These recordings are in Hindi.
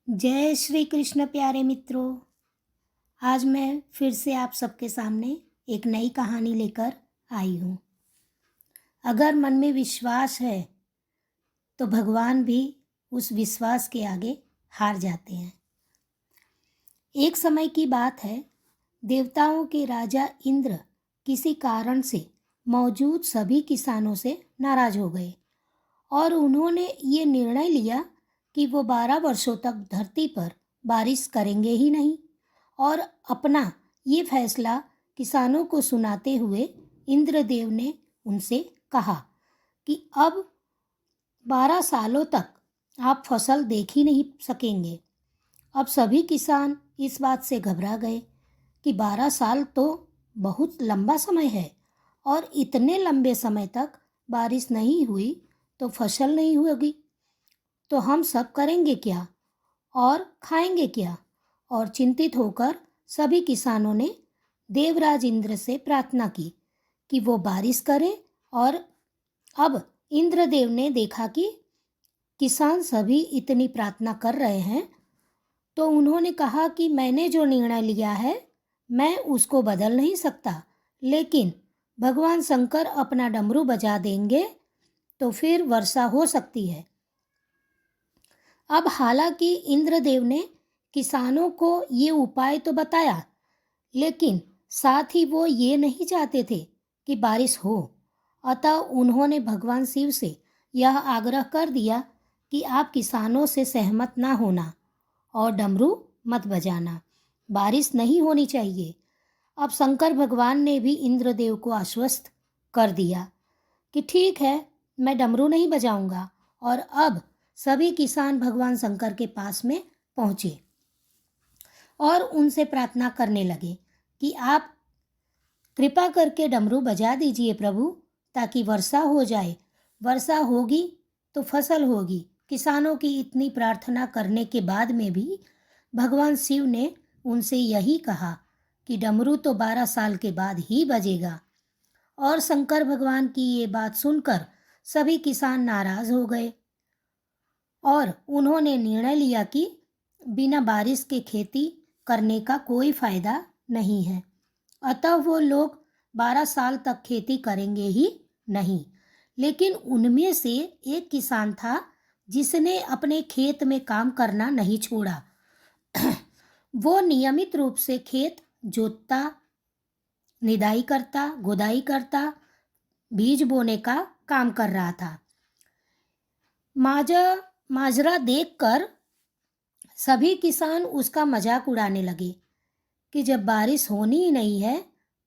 जय श्री कृष्ण प्यारे मित्रों। आज मैं फिर से आप सबके सामने एक नई कहानी लेकर आई हूँ। अगर मन में विश्वास है तो भगवान भी उस विश्वास के आगे हार जाते हैं। एक समय की बात है, देवताओं के राजा इंद्र किसी कारण से मौजूद सभी किसानों से नाराज हो गए और उन्होंने ये निर्णय लिया कि वो 12 वर्षों तक धरती पर बारिश करेंगे ही नहीं। और अपना ये फैसला किसानों को सुनाते हुए इंद्रदेव ने उनसे कहा कि अब 12 सालों तक आप फसल देख ही नहीं सकेंगे। अब सभी किसान इस बात से घबरा गए कि 12 साल तो बहुत लंबा समय है और इतने लंबे समय तक बारिश नहीं हुई तो फसल नहीं होगी, तो हम सब करेंगे क्या और खाएंगे क्या। और चिंतित होकर सभी किसानों ने देवराज इंद्र से प्रार्थना की कि वो बारिश करें। और अब इंद्रदेव ने देखा कि किसान सभी इतनी प्रार्थना कर रहे हैं, तो उन्होंने कहा कि मैंने जो निर्णय लिया है मैं उसको बदल नहीं सकता, लेकिन भगवान शंकर अपना डमरू बजा देंगे तो फिर वर्षा हो सकती है। अब हालांकि इंद्रदेव ने किसानों को ये उपाय तो बताया, लेकिन साथ ही वो ये नहीं चाहते थे कि बारिश हो। अतः उन्होंने भगवान शिव से यह आग्रह कर दिया कि आप किसानों से सहमत ना होना और डमरू मत बजाना, बारिश नहीं होनी चाहिए। अब शंकर भगवान ने भी इंद्रदेव को आश्वस्त कर दिया कि ठीक है, मैं डमरू नहीं बजाऊंगा। और अब सभी किसान भगवान शंकर के पास में पहुँचे और उनसे प्रार्थना करने लगे कि आप कृपा करके डमरू बजा दीजिए प्रभु, ताकि वर्षा हो जाए। वर्षा होगी तो फसल होगी। किसानों की इतनी प्रार्थना करने के बाद में भी भगवान शिव ने उनसे यही कहा कि डमरू तो 12 साल के बाद ही बजेगा। और शंकर भगवान की ये बात सुनकर सभी किसान नाराज हो गए और उन्होंने निर्णय लिया कि बिना बारिश के खेती करने का कोई फायदा नहीं है। अतः वो लोग 12 साल तक खेती करेंगे ही नहीं। लेकिन उनमें से एक किसान था जिसने अपने खेत में काम करना नहीं छोड़ा। वो नियमित रूप से खेत जोतता, निदाई करता, गोदाई करता, बीज बोने का काम कर रहा था। माजरा देखकर सभी किसान उसका मजाक उड़ाने लगे कि जब बारिश होनी ही नहीं है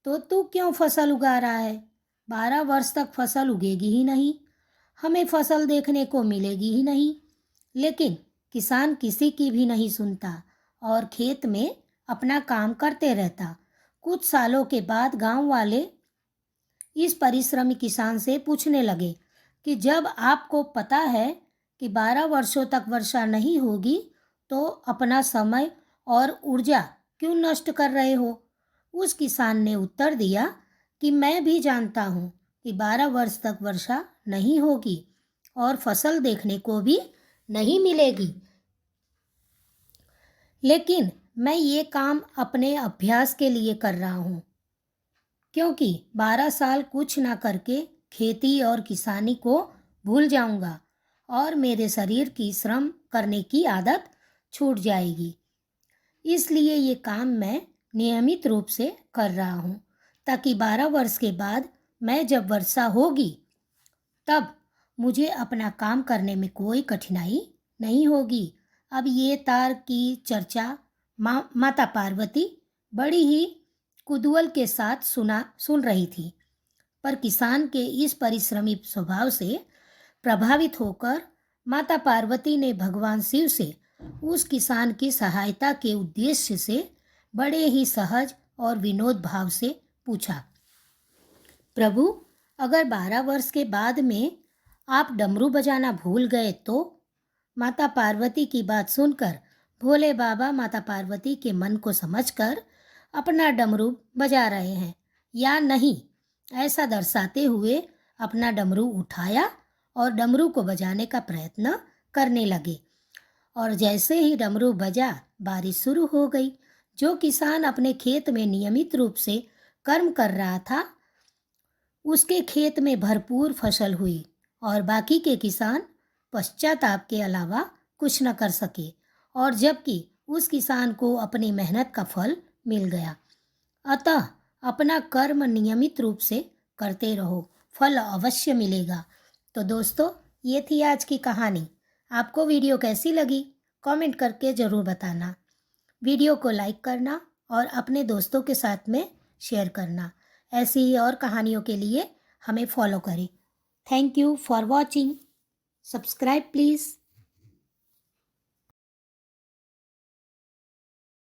तो तू क्यों फसल उगा रहा है। 12 वर्ष तक फसल उगेगी ही नहीं, हमें फसल देखने को मिलेगी ही नहीं। लेकिन किसान किसी की भी नहीं सुनता और खेत में अपना काम करते रहता। कुछ सालों के बाद गांव वाले इस परिश्रमी किसान से पूछने लगे कि जब आपको पता है कि 12 वर्षों तक वर्षा नहीं होगी तो अपना समय और ऊर्जा क्यों नष्ट कर रहे हो। उस किसान ने उत्तर दिया कि मैं भी जानता हूँ कि 12 वर्ष तक वर्षा नहीं होगी और फसल देखने को भी नहीं मिलेगी, लेकिन मैं ये काम अपने अभ्यास के लिए कर रहा हूँ, क्योंकि 12 साल कुछ ना करके खेती और किसानी को भूल जाऊंगा और मेरे शरीर की श्रम करने की आदत छूट जाएगी। इसलिए ये काम मैं नियमित रूप से कर रहा हूँ, ताकि 12 वर्ष के बाद मैं जब वर्षा होगी तब मुझे अपना काम करने में कोई कठिनाई नहीं होगी। अब ये तार की चर्चा माता पार्वती बड़ी ही कुतूहल के साथ सुन रही थी, पर किसान के इस परिश्रमी स्वभाव से प्रभावित होकर माता पार्वती ने भगवान शिव से उस किसान की सहायता के उद्देश्य से बड़े ही सहज और विनोद भाव से पूछा, प्रभु, अगर 12 वर्ष के बाद में आप डमरू बजाना भूल गए तो। माता पार्वती की बात सुनकर भोले बाबा माता पार्वती के मन को समझकर अपना डमरू बजा रहे हैं या नहीं, ऐसा दर्शाते हुए अपना डमरू उठाया और डमरू को बजाने का प्रयत्न करने लगे। और जैसे ही डमरू बजा बारिश शुरू हो गई। जो किसान अपने खेत में नियमित रूप से कर्म कर रहा था उसके खेत में भरपूर फसल हुई और बाकी के किसान पश्चाताप के अलावा कुछ न कर सके, और जबकि उस किसान को अपनी मेहनत का फल मिल गया। अतः अपना कर्म नियमित रूप से करते रहो, फल अवश्य मिलेगा। तो दोस्तों, ये थी आज की कहानी। आपको वीडियो कैसी लगी कमेंट करके ज़रूर बताना। वीडियो को लाइक करना और अपने दोस्तों के साथ में शेयर करना। ऐसी ही और कहानियों के लिए हमें फॉलो करें। Thank you for watching. Subscribe please.